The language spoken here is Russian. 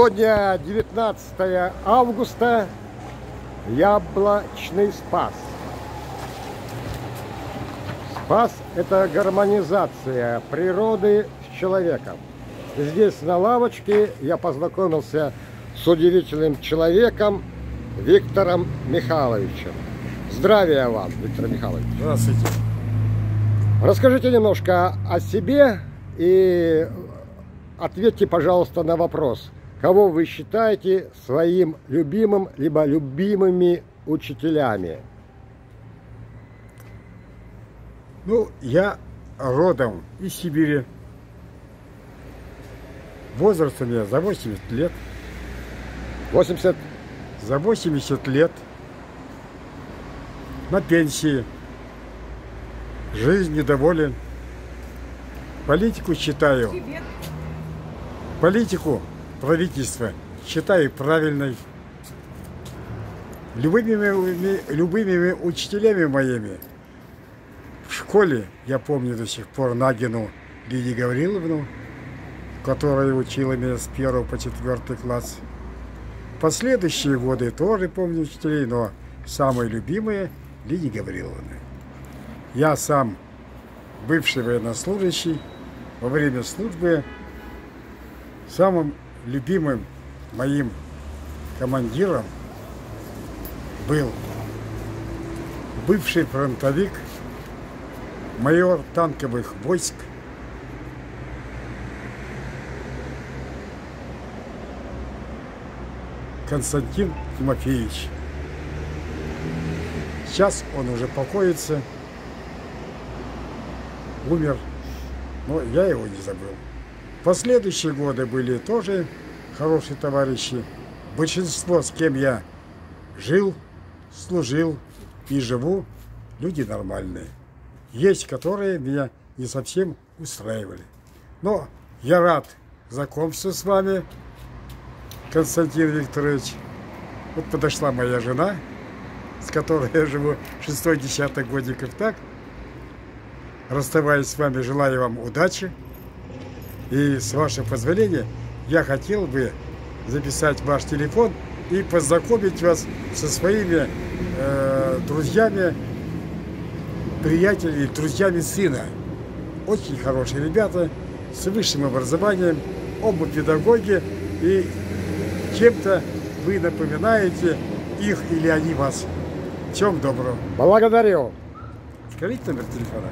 Сегодня 19 августа, Яблочный Спас. Спас – это гармонизация природы с человеком. Здесь на лавочке я познакомился с удивительным человеком Виктором Михайловичем. Здравия вам, Виктор Михайлович. Здравствуйте. Расскажите немножко о себе и ответьте, пожалуйста, на вопрос. Кого вы считаете своим любимым, либо любимыми учителями? Ну, я родом из Сибири. Возраст у меня за 80 лет. 80? За 80 лет. На пенсии. Жизнь недоволен. Политику считаю. Политику правительства считаю правильной. Любыми учителями моими в школе, я помню до сих пор Нагину Лидию Гавриловну, которая учила меня с 1 по 4 класс. Последующие годы тоже помню учителей, но самые любимые Лидия Гавриловна. Я сам бывший военнослужащий, во время службы самым любимым моим командиром был бывший фронтовик, майор танковых войск Константин Тимофеевич. Сейчас он уже покоится, умер, но я его не забыл. Последующие годы были тоже хорошие товарищи. Большинство, с кем я жил, служил и живу, люди нормальные. Есть, которые меня не совсем устраивали. Но я рад знакомству с вами, Константин Викторович. Вот подошла моя жена, с которой я живу 6-10 годиков. Так, расставаясь с вами, желаю вам удачи. И с вашего позволения я хотел бы записать ваш телефон и познакомить вас со своими друзьями, приятелями, друзьями сына. Очень хорошие ребята, с высшим образованием, оба педагоги, и чем-то вы напоминаете их или они вас. Всем доброго. Благодарю. Скажите номер телефона.